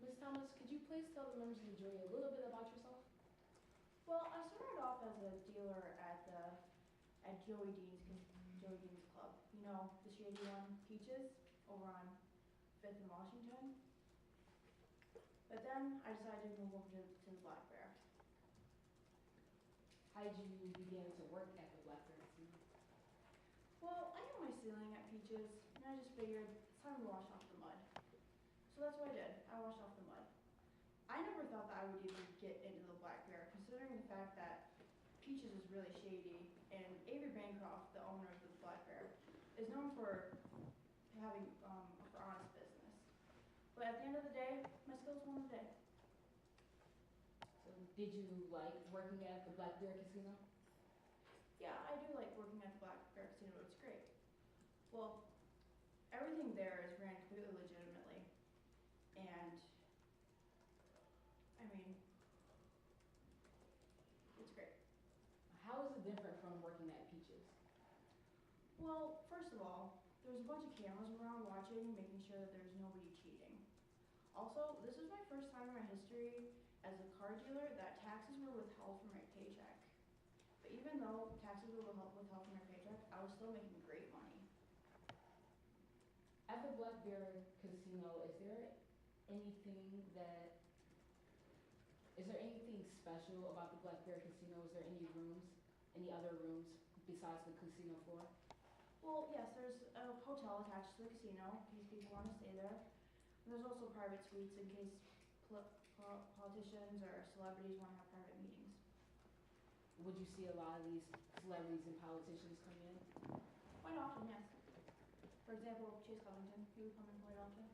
Ms. Thomas, could you please tell the members of the jury a little bit about yourself? Well, I started off as a dealer at Joey Dean's Club. You know, the shady one, Peaches, over on 5th and Washington. But then I decided to move over to the Black Bear. How did you begin to work at the Black Bear Casino? Well, I hit my ceiling at Peaches, and I just figured it's time to wash off the mud. So that's what I did. I washed off the mud. I never thought that I would even get into the Black Bear, considering the fact that Peaches is really shady, and Avery Bancroft, the owner of the Black Bear, is known for having for honest business. But at the end of the day, my skills won the day. So did you like working at the Black Bear Casino? Yeah, I do like working at the Black Bear Casino. It's great. Well, everything there is ran completely legitimately, and I mean, it's great. How is it different from working at Peaches? Well, first of all, there's a bunch of cameras around watching, making sure that there's nobody cheating. Also, this is my first time in my history as a car dealer that taxes were withheld from my paycheck. But even though taxes were withheld from my paycheck, I was still making great money. At the Black Bear Casino, is there anything special about the Black Bear Casino? Is there any other rooms besides the casino floor? Well, yes, there's a hotel attached to the casino in case people want to stay there. And there's also private suites in case politicians or celebrities want to have private meetings. Would you see a lot of these celebrities and politicians come in? Quite often, yes. For example, Chase Covington, he would come in quite often.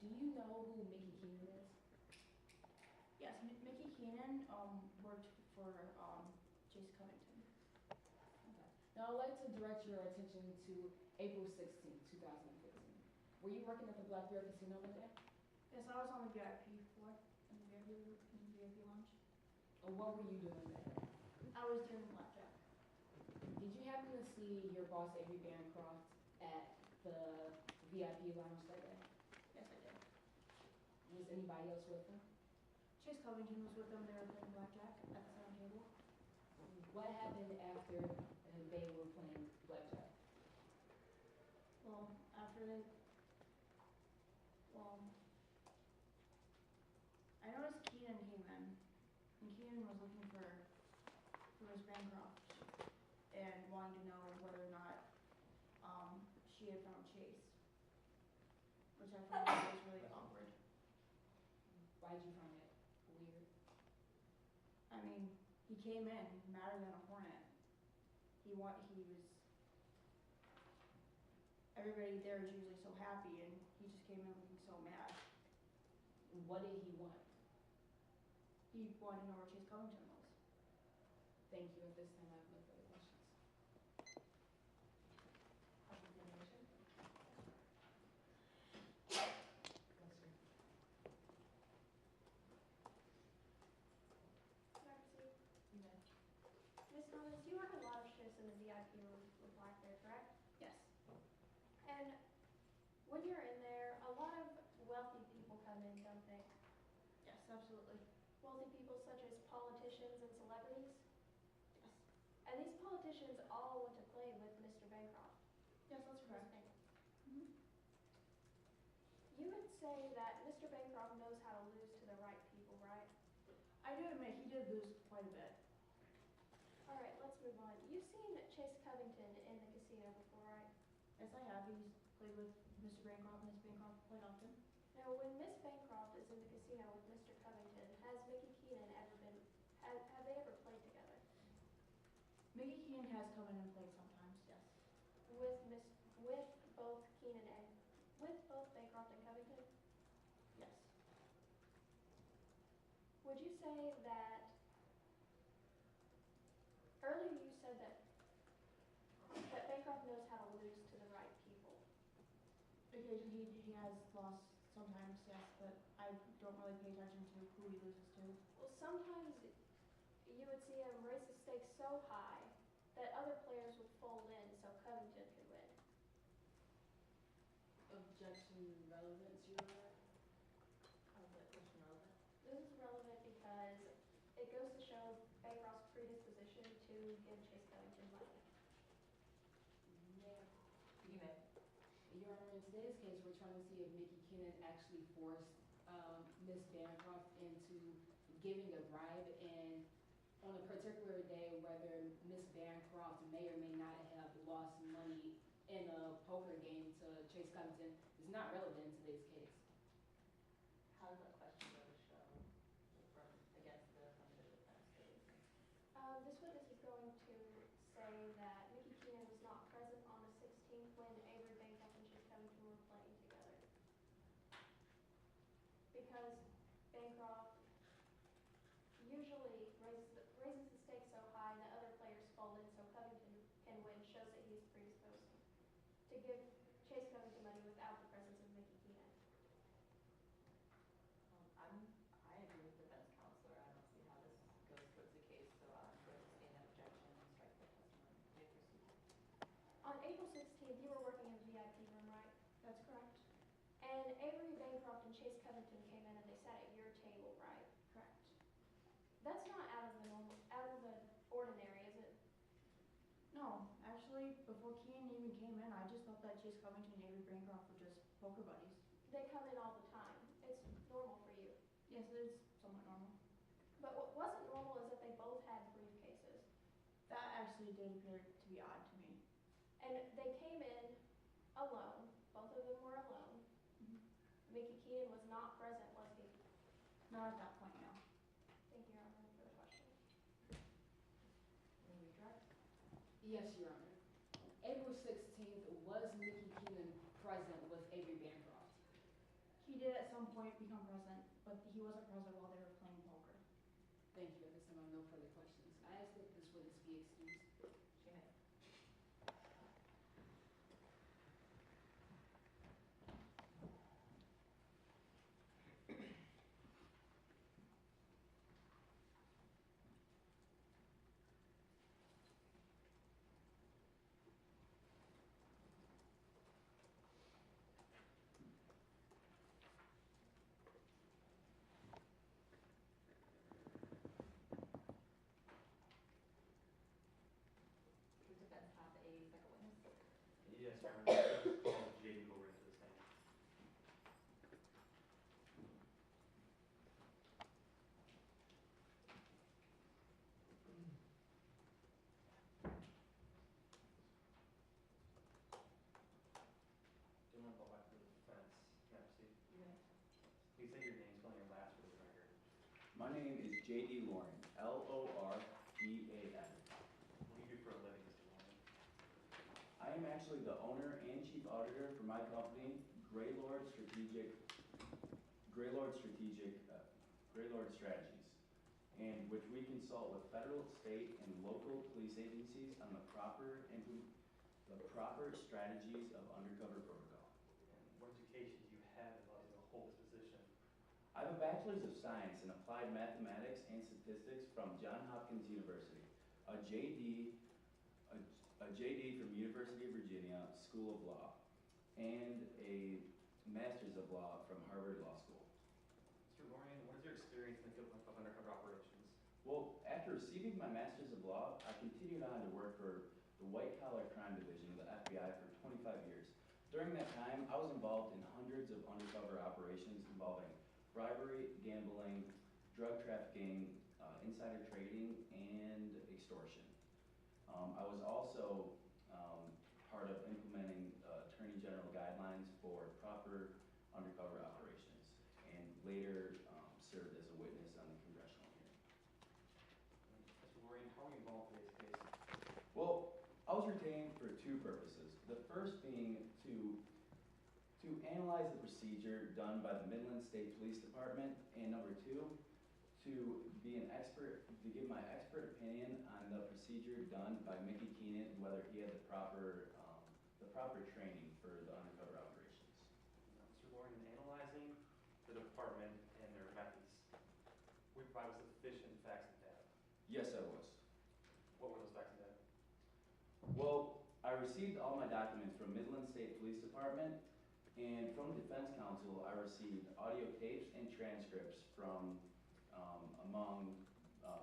Do you know who Mickey Keenan is? Yes, Mickey Keenan worked for Chase Covington. Okay. Now I'd like to direct your attention to April 16, 2015. Were you working at the Black Bear Casino over there? Yes, I was on the VIP floor, in the VIP lounge. What were you doing there? I was doing blackjack. Did you happen to see your boss, Avery Bancroft, at the VIP lounge that day? Yes, I did. Was anybody else with them? Chase Covington was with them. They were playing blackjack at the center table. What happened after they were playing blackjack? Well, I noticed Keenan came in, and Keenan was looking for Miss Bancroft and wanting to know whether or not she had found Chase, which I found was really awkward. Why did you find it weird? I mean, he came in madder than a hornet. Everybody there is usually so happy, and he just came in looking so mad. What did he want? He wanted to know where Chase Covington was. Thank you. At this time, I have no further questions. Ms. Thomas, you work a lot of shifts in the VIP room with Black Bear, correct? Yes. And when you're in there, a lot of wealthy people come in, don't they? Yes, absolutely. Wealthy people such as politicians and celebrities. Yes. And these politicians all want to play with Mr. Bancroft. Yes, that's correct. Mm-hmm. You would say that Mr. Bancroft knows how to lose to the right people, right? I do admit he did lose quite a bit. All right, let's move on. You've seen Chase Covington in the casino before, right? Yes, I have. He's played with Mr. Bancroft and Miss Bancroft quite often. Now, when Miss Bancroft is in the casino with Mr. Covington, has Mickey Keenan have they ever played together? Mickey Keenan has come in and played sometimes, yes. With both Bancroft and Covington? Yes. Would you say that, earlier you said that Bancroft knows how to lose to the right people. Occasionally he has lost sometimes, yes, but I don't really pay attention to who he loses to. Well, sometimes you would see him raise the stakes so high that other players would fold in so Covington could win. Objection relevance, Your Honor. give Chase Covington money. Ma'am, You may. Your Honor, in today's case, we're trying to see if Mickey Keenan actually forced Ms. Bancroft into giving a bribe, and on a particular day, whether Ms. Bancroft may or may not have lost money in a poker game to Chase Covington is not relevant in today's case. How does that question go to show from against the affirmative defense case? This witness is going to say that Mickey Keenan was not present on the 16th when Avery Bancroft and Chase Covington were playing together. Because Bancroft usually raises the stakes so high that other players fold in so Covington can win shows that he's predisposed to give Chase Covington money without the presence of Mickey Keenan. I agree with defense counsel. I don't see how this goes towards the case, so I'm going to sustain that objection and strike that testimony. You may proceed. On April 16th, you were working in the VIP room, right? That's correct. And Avery Bancroft and Chase Covington came in and they sat at your table, right? Correct. That's not out of the ordinary, is it? No, actually, before Keenan even came in, I just thought that Chase Covington and Avery Bancroft were just poker buddies. They come in all the time. It's normal for you. Yes, it is somewhat normal. But what wasn't normal is that they both had briefcases. That actually did appear to be odd to me. And they came in alone. Both of them were alone. Mickey Keenan was not present, was he? Not at that point, no. Thank you, Your Honor, for the question. May we direct? Yes, Your Honor. April 16th, was Mickey Keenan present with Avery Bancroft? He did at some point become present, but he wasn't present while they were playing poker. Thank you. At this time, I have no further questions. I ask that this witness be excused. She may. Does defense have a second witness? Yes, Your Honor. Call J.D. Loring to the stand. Do you want to go back to the defense? Can I proceed? You may. Please say your name, spelling your last for the record. My name is J.D. Loring, Lorean. What do you do for a living, Mr. Loring? I am actually the owner and chief auditor for my company, Greylord Strategies, and which we consult with federal, state, and local police agencies on the proper strategies of undercover protocol. And what education do you have that allows you to hold this position? I have a bachelor's of science in applied mathematics and statistics from Johns Hopkins University, a JD from University of Virginia School of Law, and a master's of law from Harvard Law School. Mr. Loring, what is your experience in the field of undercover operations? Well, after receiving my master's of law, I continued on to work for the White Collar Crime Division of the FBI for 25 years. During that time, I was involved in hundreds of undercover operations involving bribery, gambling, drug trafficking, insider trading, and extortion. I was also part of implementing Attorney General guidelines for proper undercover operations, and later served as a witness on the congressional hearing. Mr. Loring, how are you involved in today's case? Well, I was retained for two purposes. The first being to analyze the procedure done by the Midland State Police Department, and number two, to be an expert, to give my expert opinion on the procedure done by Mickey Keenan and whether he had the proper training for the undercover operations. Mr. Loring, in analyzing the department and their methods, we provide with sufficient facts and data. Yes, I was. What were those facts and data? Well, I received all my documents from Midland State Police Department, and from Defense Counsel, I received audio tapes and transcripts from among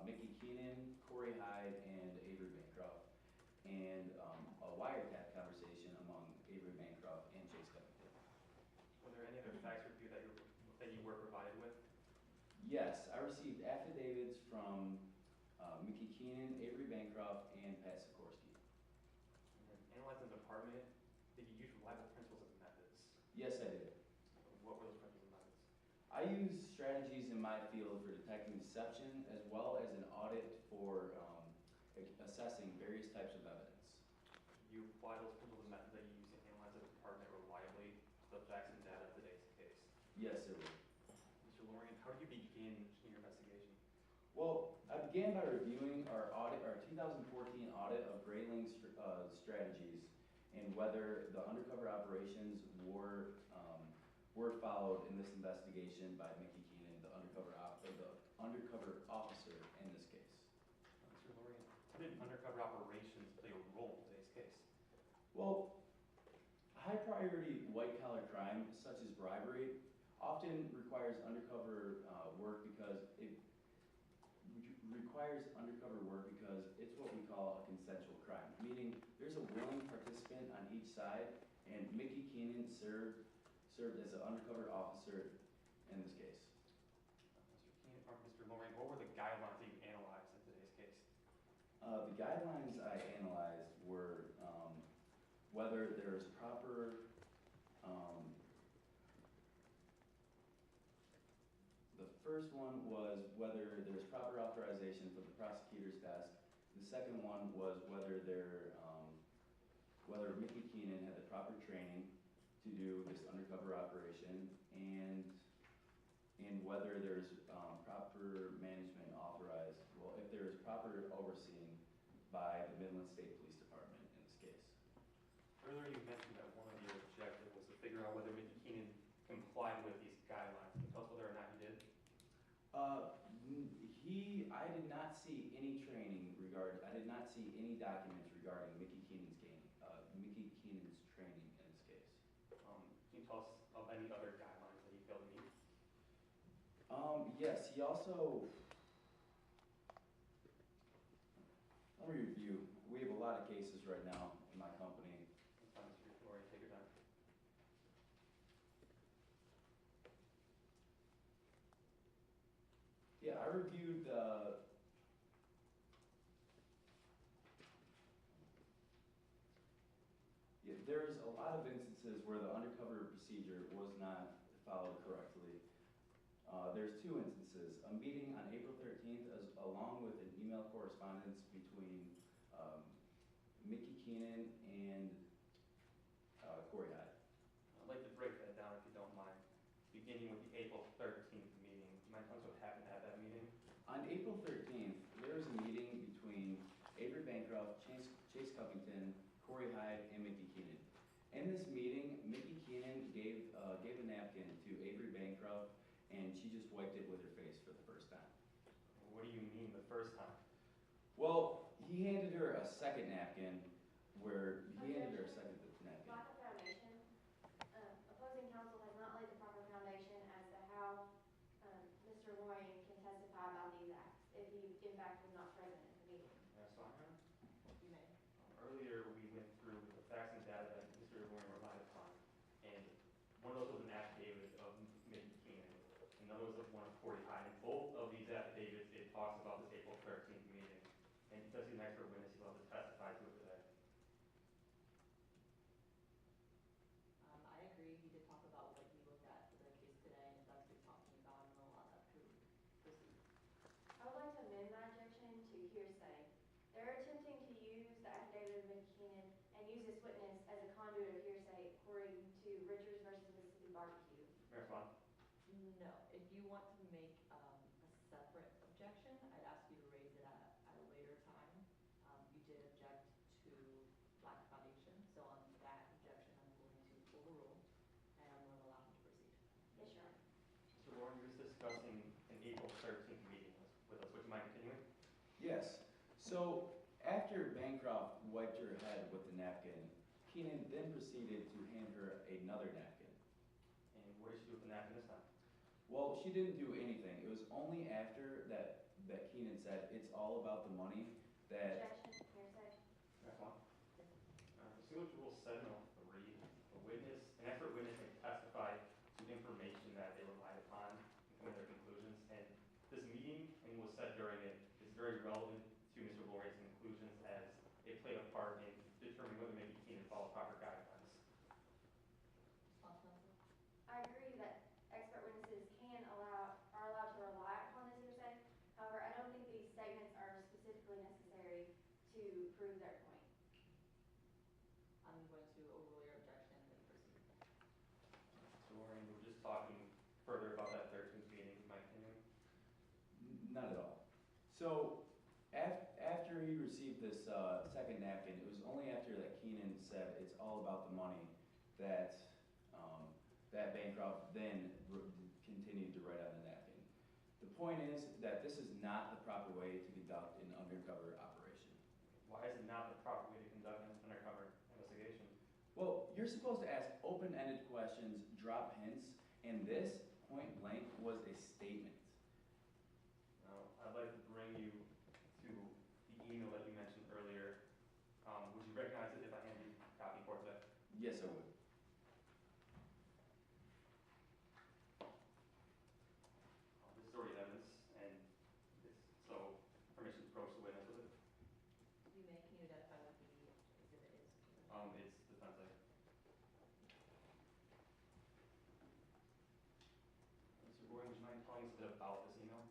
Mickey Keenan, Corey Hyde, and Avery and a wiretap conversation among Avery Bancroft and Chase Covington. Were there any other facts review that you were provided with? Yes, I received affidavits from Mickey Keenan, Avery Bancroft, and Pat Sikorsky. And then analyzing the department, did you use reliable principles and methods? Yes, I did. What were those principles and methods? I use strategies in my field for detecting deception as well as an audit for assessing various types of evidence. You apply those principles and methods that you use to analyze the department reliably to the facts and data of today's case. Yes, sir. Mr. Lorian, how did you begin in your investigation? Well, I began by reviewing our 2014 audit of Grayling strategies and whether the undercover operations were followed in this investigation by Mickey Keenan, the undercover officer in this case. Mr. Lorian, how did undercover operations play a role in today's case? Well, high priority white collar crime such as bribery often requires undercover work because it's what we call a consensual crime, meaning there's a willing participant on each side, and Mickey Keenan served as an undercover officer in this case. Mr. Keenan, or Mr. Lorian, what were the guidelines that you analyzed in today's case? The guidelines I analyzed were whether there's proper the first one was whether there's proper authorization for the prosecutor's desk. The second one was whether whether Mickey Keenan had the proper training to do this undercover operation, and whether there's proper management authorized, well, if there's proper overseeing by the Midland State Police Department in this case. Earlier you mentioned that one of your objectives was to figure out whether Mickey Keenan complied with these guidelines. Can you tell us whether or not he did? I did not see any I did not see any documents regarding Mickey Keenan's training in this case. Can you tell us of any other guidelines that he failed to meet? Yes, he also, let me review. We have a lot of cases right now in my company. That's fine, Mr. Lorian, take your time. Yeah, I reviewed there's a lot of instances where the undercover procedure was not followed correctly. There's two instances. A meeting on April 13th along with an email correspondence between Mickey Keenan and Corey Hyde. I'd like to break that down if you don't mind. Beginning with the April 13th meeting. Do you mind telling us what happened at that meeting? On April 13th, there was a meeting between Avery Bancroft, Chase Covington, Corey Hyde, and Mickey Keenan. In this meeting, Mickey Keenan gave a napkin to Avery Bancroft, and she just wiped it with her face for the first time. What do you mean the first time? Well, he handed her a second napkin, Lack of foundation. Opposing counsel has not laid the proper foundation as to how Mr. Lorian can testify about these acts if he in fact was not present at the meeting. That's fine. You may. Earlier, we went through the facts and data that Mr. Lorian relied upon, and one of those was an affidavit of Mickey Keenan. Another was one of Corey Hyde. And both of these affidavits, it talks about this April 13th meeting. And because he's an expert witness, he's allowed to testify to it today. I agree, he did talk about what he looked at for the case today, and if that's what he's talking about, I'm gonna allow that to proceed. I would like to amend my objection to hearsay. They're attempting to use the affidavit of Mickey Keenan and use this witness as a conduit of hearsay according to Richards versus Mississippi Barbecue. Mayor Swan? No, if you want to make a separate objection, I'd ask you to raise it at a later time. You did object to lack of foundation, so on that objection, I'm going to overrule, and I'm going to allow him to proceed. Yes, Your Honor. Mr. Lorian, you were discussing an April 13th meeting with us. Would you mind continuing? Yes. So after Bancroft wiped her head with the napkin, Keenan then proceeded to hand her another napkin. And what did she do with the napkin this time? Well, she didn't do anything. It was only after that Keenan said, "It's all about the money," that Objection, hearsay. Mayor Swan? 703, an expert witness may testify to information that they relied upon in coming to their conclusions. And this meeting and what was said during it is very relevant to Mr. Lawrence's conclusions as it played a part in determining whether Mickey Keenan followed proper guidelines. I agree that expert witnesses are allowed to rely upon this hearsay. However, I don't think these statements are specifically necessary to prove their point. I'm going to overrule your objection and proceed. So Lawrence, we're just talking further about that 13th meeting, in my opinion. Not at all. So after he received this second napkin, it was only after that Keenan said it's all about the money that that Bancroft then continued to write on the napkin. The point is that this is not the proper way to conduct an undercover operation. Why is it not the proper way to conduct an undercover investigation? Well, you're supposed to ask open-ended questions, drop hints, and this, point blank, was a statement. Now, I'd like to bring you to the email that you mentioned earlier. Would you recognize it if I hand you a copy for today? Yes, I would. This is already evidence, and so permission to approach the witness with it. Can you identify what the exhibit is? It's defense aid. Mr. Boyd, would you mind telling us a bit about this email?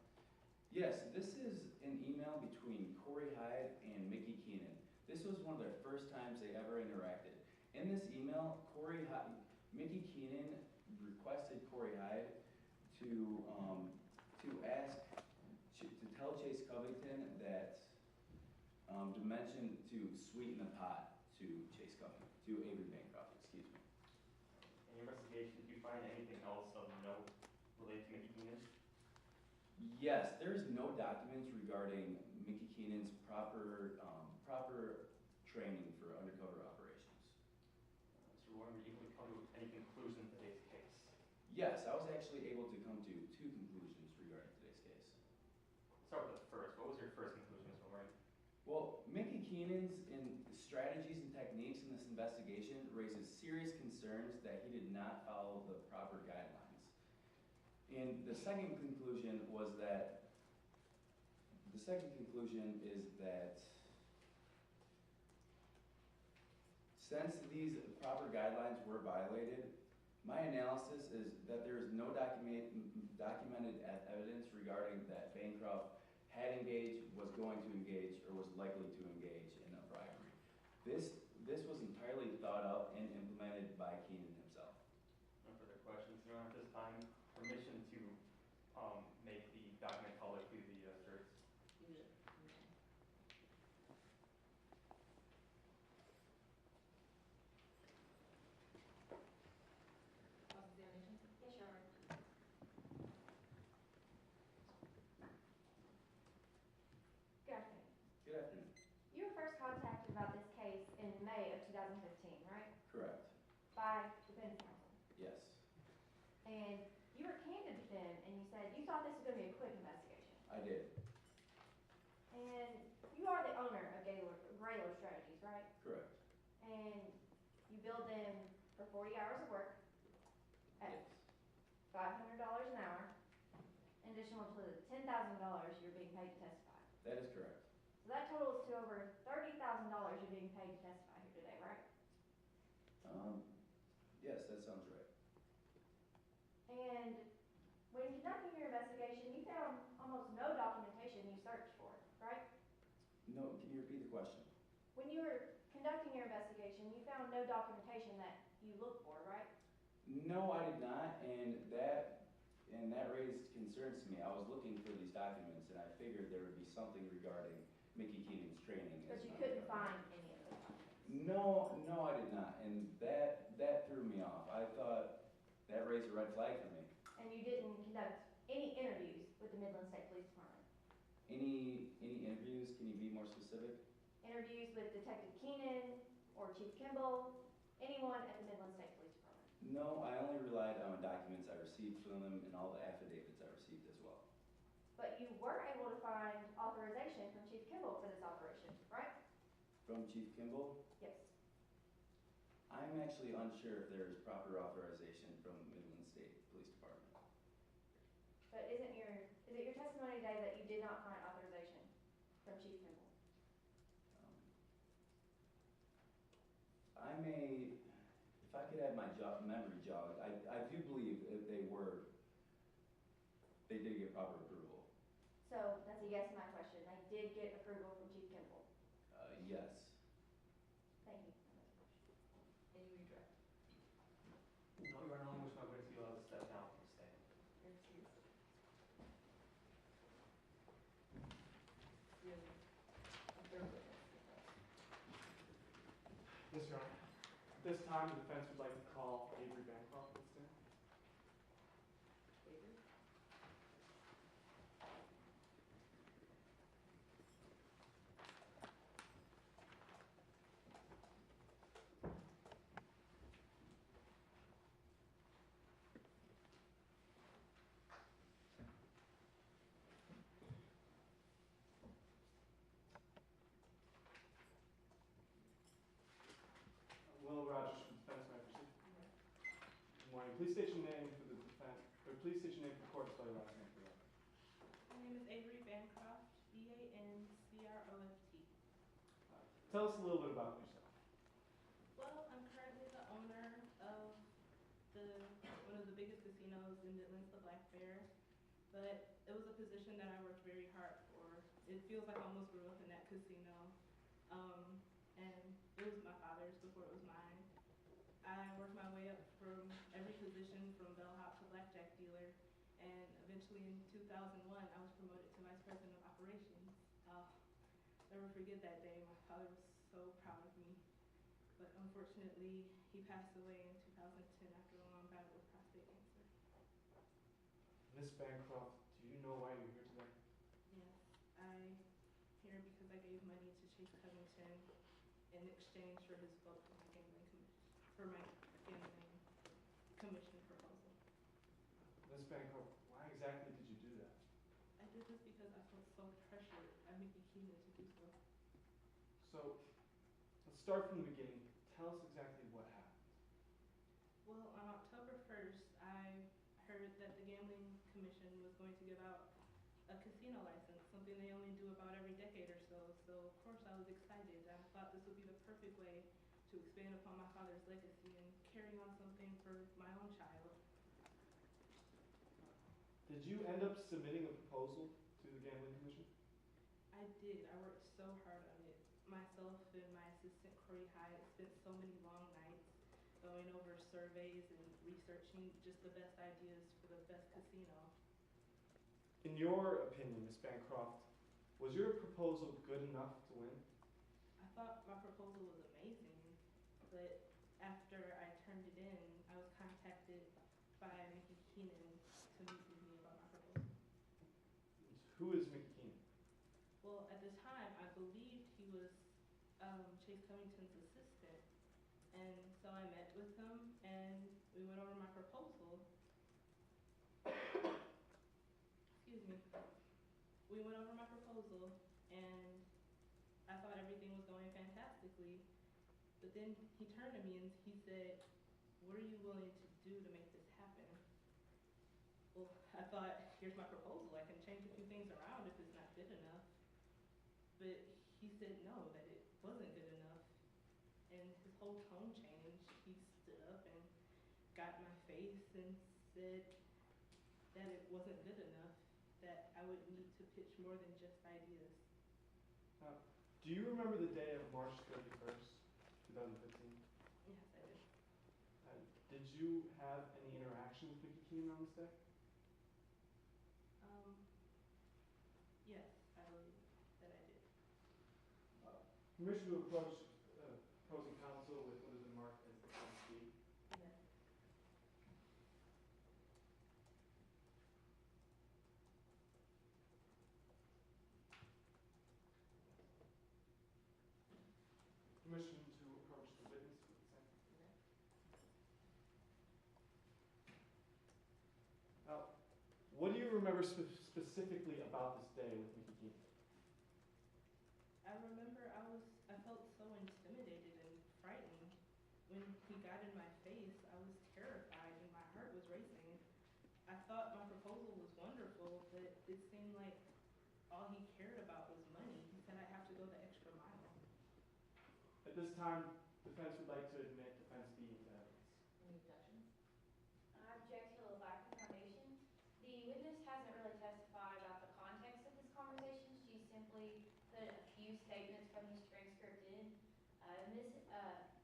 Yes, this is an email between Corey Hyde and Mickey Keenan. This was one of their first times they ever interacted. In this email, Mickey Keenan requested Corey Hyde to tell Chase Covington that to sweeten the pot to Chase Covington, to Avery Bancroft, excuse me. In your investigation, did you find anything else of note related to Mickey Keenan? Yes, there's no documents regarding Mickey Keenan's proper training for undercover operations. Mr. Warren, were you able to come to any conclusion in today's case? Yes, I was actually able to come to two conclusions regarding today's case. Let's start with the first. What was your first conclusion, Mr. Warren? Well, Mickey Keenan's strategies and techniques in this investigation raises serious concerns that he did not follow the proper guidelines. And the second conclusion is that since these proper guidelines were violated, my analysis is that there is no documented evidence regarding that Bancroft had engaged, was going to engage, or was likely to engage in a bribery. This was entirely thought out and implemented by Keenan himself. No further questions. You don't have this time permission to make the document public to the jurors. Cross-examination? Yes, Your Honor. Good afternoon. Good afternoon. You were first contacted about this case in May of 2015, right? Correct. By defense counsel. Yes. And you were candid with them and you said you thought this was going to be a quick investigation. I did. And you are the owner of Graylow Strategies, right? Correct. And you billed them for 40 hours of work at Yes. $500 an hour, in addition to the $10,000 you're being paid to testify. That is correct. So that totals to over $30,000 you're being paid to testify here today, right? Yes, that sounds right. And when conducting your investigation, you found almost no documentation you searched for, right? No, can you repeat the question? When you were conducting your investigation, you found no documentation that you looked for, right? No, I did not, and that raised concerns to me. I was looking for these documents, and I figured there would be something regarding Mickey Keenan's training. But as you an couldn't undercover. find any of those documents. No, I did not, and that threw me off. I thought that raised a red flag for me. And you didn't conduct any interviews with the Midland State Police Department. Any interviews? Can you be more specific? Interviews with Detective Keenan or Chief Kimball, anyone at the Midland State Police Department. No, I only relied on the documents I received from them and all the affidavits I received as well. But you were able to find authorization from Chief Kimball for this operation, right? From Chief Kimball? Yes. I'm actually unsure if there is proper authorization from Midland State Police Department. But is it your testimony today that you did not find authorization from Chief Kimball? I may, if I could have my memory jogged, I do believe if they did get proper approval. So that's a yes to my question. They did get approval from Chief Kimball. Yes. Thank you. Any redirect? No, Your Honor, only wish my witness to be allowed to step down from the stand. Your excuse. You have a third witness. Yes, Your Honor. At this time, the defense would like to call Avery Bancroft to the stand. Avery? Will Rogers from defense, may I proceed? Good morning. Please state your name for the defense, or please state your name for the court, spell your last name for the record. My name is Avery Bancroft, Bancroft. Tell us a little bit about yourself. Well, I'm currently the owner of one of the biggest casinos in Midlands, the Black Bear. But it was a position that I worked very hard for. It feels like I almost grew up in that casino. And it was my father's before it was mine. I worked my way up from every position from bellhop to blackjack dealer. And eventually in 2001, I was promoted to vice president of operations. I'll never forget that day. My father was so proud of me. But unfortunately, he passed away in 2010 after a long battle with prostate cancer. Miss Bancroft, do you know why you're here today? Yes, I'm here because I gave money to Chase Covington in exchange for his vote for my gambling commission proposal. Miss Bancroft, why exactly did you do that? I did this because I felt so pressured by Mickey Keenan to do so. So, let's start from the beginning. Tell us exactly what happened. Well, on October 1st, I heard that the gambling commission was going to give out a casino license, something they only do about every decade or so. So, of course, I was excited. I thought this would be the perfect way to expand upon my father's legacy and carry on something for my own child. Did you end up submitting a proposal to the Gambling Commission? I did. I worked so hard on it. Myself and my assistant, Corey Hyde, spent so many long nights going over surveys and researching just the best ideas for the best casino. In your opinion, Miss Bancroft, was your proposal good enough to win? I thought my proposal was amazing, but after I turned it in, I was contacted by Mickey Keenan to meet with me about my proposal. Who is Mickey Keenan? Well, at the time, I believed he was Chase Covington's assistant, and so I met with him, and we went over my proposal. Excuse me. We went over my proposal, and I thought everything was going fantastically. But then he turned to me and he said, "What are you willing to do to make this happen?" Well, I thought, here's my proposal. I can change a few things around if it's not good enough. But he said no, that it wasn't good enough. And his whole tone changed. He stood up and got in my face and said that it wasn't good enough, that I would need to pitch more than just ideas. Do you remember the day of March 31st, 2015? Yes, I did. Did you have any interaction with Mickey Keenan on this day? Yes, I believe that I did. Permission to approach opposing counsel with what has been marked as the Class B. Yes. Permission to approach the witness with the same. Now, what do you remember specifically about this day with Mickey Keenan? I remember I felt so intimidated and frightened when he got in my face, I was terrified and my heart was racing. I thought my proposal was wonderful, but it seemed like all he cared about was money. He said I have to go the extra mile. At this time, defense would like to admit defense B into evidence. Any objections? I object to the lack of foundation. The witness hasn't really testified about the context of this conversation. She simply put a few statements from this transcript in.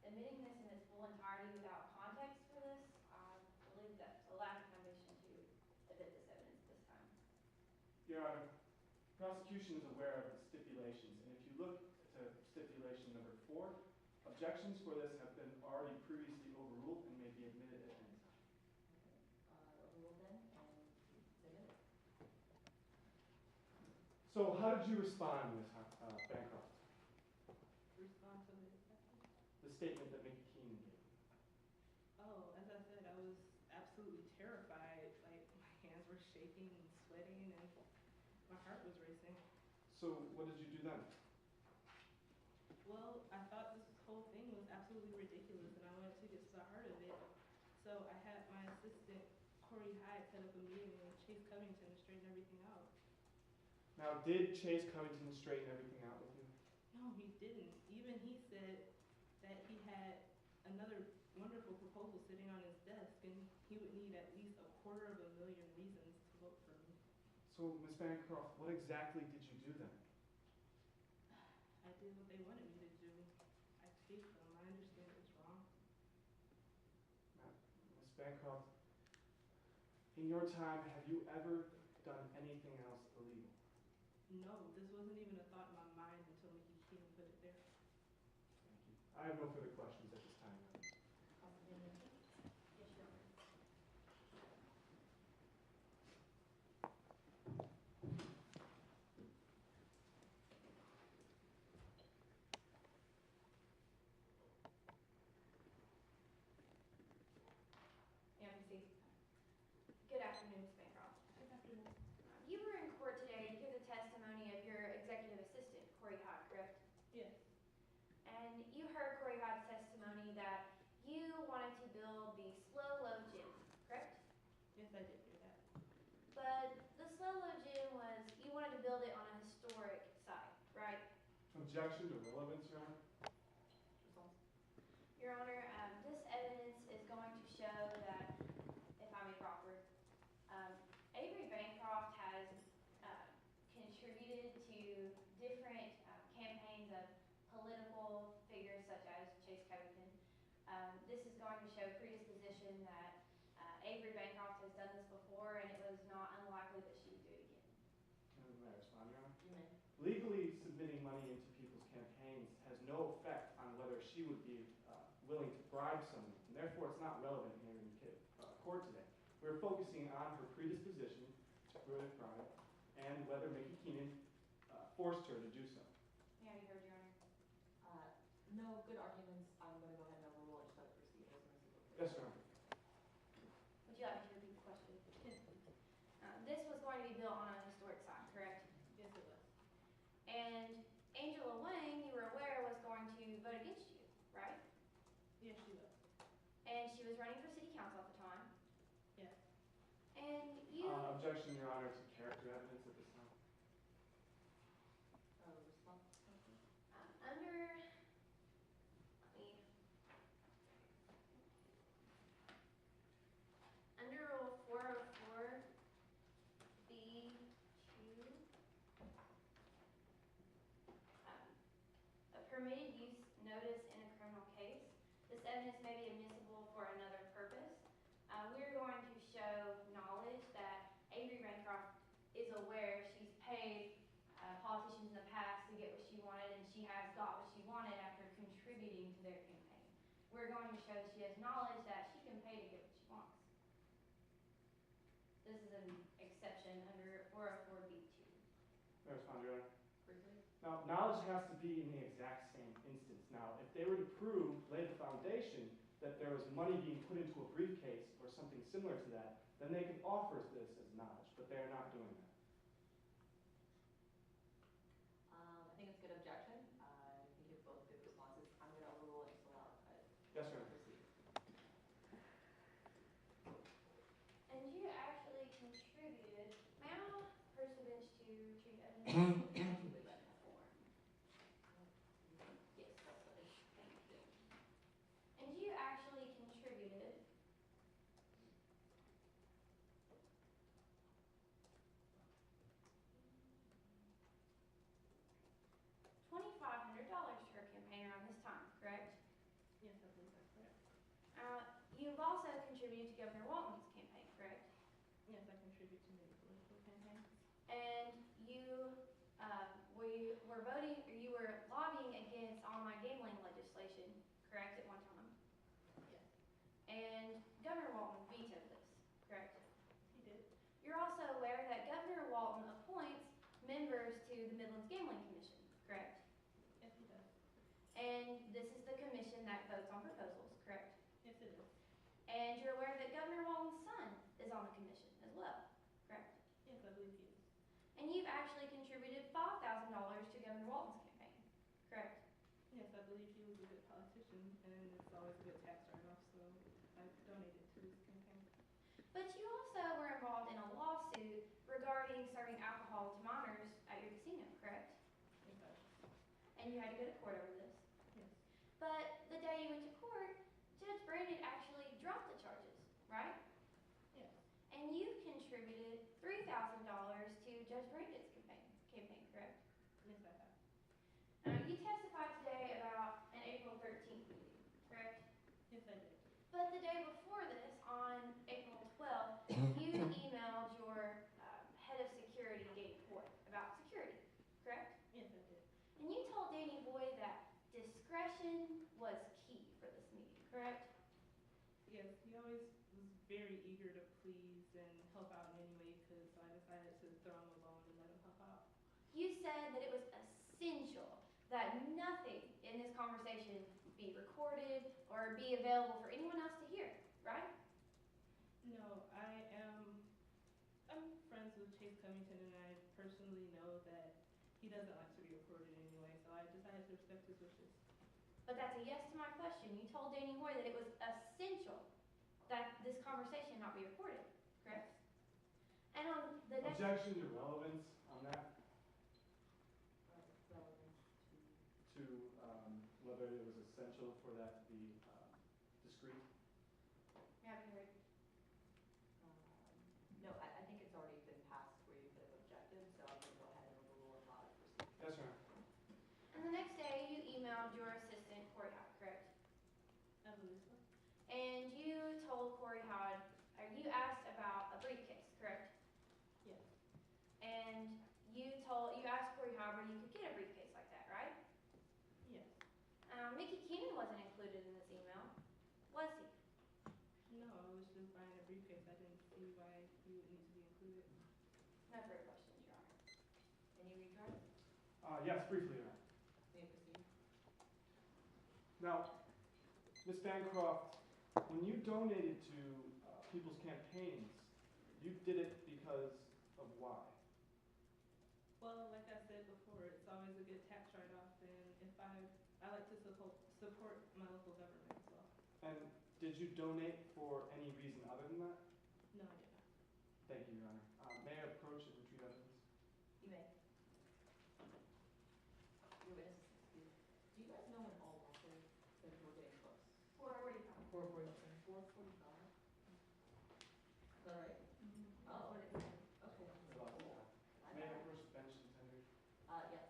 Admitting this in its full entirety without context for this, I believe that's a lack of foundation to admit this evidence this time. Your Honor, prosecution is aware of the stipulations, and if you look to stipulation number 4, objections for this have been already previously overruled and may be admitted at any time. Overruled then and submitted. So how did you respond, Ms. Bancroft? Respond to this. The statement that Mickey Keenan gave. Oh, as I said, I was absolutely terrified. Like, my hands were shaking and sweating and my heart was racing. So what did you do then? Well, I thought this whole thing was absolutely ridiculous and I wanted to get to the heart of it. So I had my assistant, Corey Hyde, set up a meeting with Chase Covington to straighten everything out. Now, did Chase Covington straighten everything out with you? No, he didn't. Even he said that he had another wonderful proposal sitting on his desk and he would need at least $250,000 reasons to vote for me. So, Ms. Bancroft, what exactly did you do then? I did what they wanted me to do. I chased them. I understand it was wrong. Ms. Bancroft, in your time, have you ever done anything else illegal? No, this wasn't even a thought in my mind until Mickey Keenan put it there. Thank you. I have no further questions at this time. Councilman Minty? Yes, Your Honor. Yeah, Ms. Good afternoon, Ms. Bancroft. Good afternoon. You were in court today to give the testimony of your executive assistant, Corey Hyde, correct? Yes. And you heard Corey Hyde's testimony that you wanted to build the Slow Low Gym, correct? Yes, I did do that. But the Slow Low Gym was, you wanted to build it on a historic site, right? Objection to relevance, Your Honor? Results? Your Honor, this evidence is going to show that, if I may proffer, Avery Bancroft has contributed to different campaigns of political figures such as Chase Covington. This is going to show predisposition that Avery Bancroft has done this before, and it was not unlikely that she would do it again. May I respond, Your Honor? You may. Legally submitting money into people's campaigns has no effect on whether she would be willing to bribe someone, and therefore it's not relevant here in court today. We're focusing on her predisposition to commit a crime and whether Mickey Keenan forced her to do so. May I be heard, Your Honor? No good arguments. I'm going to go ahead and overrule and just let proceed as soon as it's approved. Yes, Your Honor. Would you like me to repeat the question? This was going to be built on a historic site, correct? Yes, it was. And Angela Wang, you were aware, was going to vote against you, right? Yes, she was. And she was running for city council at the time. Yes. And you, Objection, Your Honor, to character evidence at this time. Response? under, under Rule 404B2, a permitted use notice in a criminal case. This evidence may be admissible for another purpose. We're going to show knowledge that Avery Bancroft is aware she's paid politicians in the past to get what she wanted, and she has got what she wanted after contributing to their campaign. We're going to show that she has knowledge that she can pay to get what she wants. This is an exception under 404B2. May I respond, Your Honor? Briefly? Now, knowledge has to be in the exact same instance. Now, if they were to prove, lay the foundation, that there was money being put into a briefcase or something similar to that, then they could offer this as knowledge, but they are not doing that. I think it's a good objection. I think you have both good responses. I'm going to overrule and just allow Yes, Your Honor. proceed Way back before. Yes, that's what it is. Thank you. And you actually contributed $2,500 to her campaign around this time, correct? Yes, I believe that's correct. You've also contributed to Governor Walton's campaign, correct? Yes, I contribute to many political campaigns. And you were voting, or you were lobbying against online gambling legislation, correct, at one time? Yes, And Governor Walton vetoed this, correct? he did. You're also aware that Governor Walton appoints members to the Midlands Gambling Commission, correct? Yes, he does. And this is the commission that votes on proposals, correct? Yes, it is. And you're aware that Governor Walton's son is on the commission as well, correct? Yes, I believe he is. And you've actually contributed $5,000 to Governor Walton's campaign, correct? Yes, I believe he was a good politician, and it's always a good tax write-off, so I donated to his campaign. But you also were involved in a lawsuit regarding serving alcohol to minors at your casino, correct? Yes, I was. And you had to go to court over this. Yes. But the day you went to court, Judge Brandon actually dropped the charges, right? Yes. And you contributed $3,000 to Judge Brandon's campaign, correct? Yes, I have. You testified today about an April 13th meeting, correct? Yes, I did. But the day before this, on April 12th, you emailed your head of security, Gabe Boyd, about security, correct? Yes, I did. And you told Danny Boyd that discretion was key for this meeting, correct? Yes, he always was very eager to please and help out in any way he could, so I decided to throw him a bone and let him help out. You said that it was essential that nothing in this conversation be recorded or be available for anyone else to hear, right? No, I'm friends with Chase Covington, and I personally know that he doesn't like to be recorded anyway, so I decided to respect his wishes. But that's a yes to my question. You told Danny Hoy that it was essential that this conversation not be recorded, correct? And on the next... Objection to relevance on that, Relevant to whether it was essential for that to be discreet. Have you heard? no, I think it's already been passed where you could have objected, so I'm gonna go ahead and overrule and allow it to proceed. Yes, Your Honor. And the next day, you emailed your assistant, Corey Howard, correct? I believe so. And you told Corey Howard, or you asked about a briefcase, correct? Yes. And you asked Corey Howard whether you could get a briefcase like that, right? Yes. Mickey Keenan wasn't included in this email, was he? No, I was just buying a briefcase. I didn't see why he would need to be included. No further questions, Your Honor. Any returns? Yes, briefly, Your Honor. May I proceed? Now, Ms. Bancroft, when you donated to people's campaigns, you did it because of why? Well, like I said before, it's always a good tax write-off, and if I like to support my local government as well. And did you donate for any reason other than that? No, I did not. Thank you, Your Honor. May I approach and retrieve evidence? You may. Your witness is excused. Do you guys know when all losses, that we're getting close? 445. 4:45. Is that right? Oh, okay. Cool. I May I know. approach the bench and tender? Yes.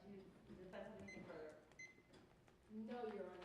Do the defense have anything further? No, Your Honor.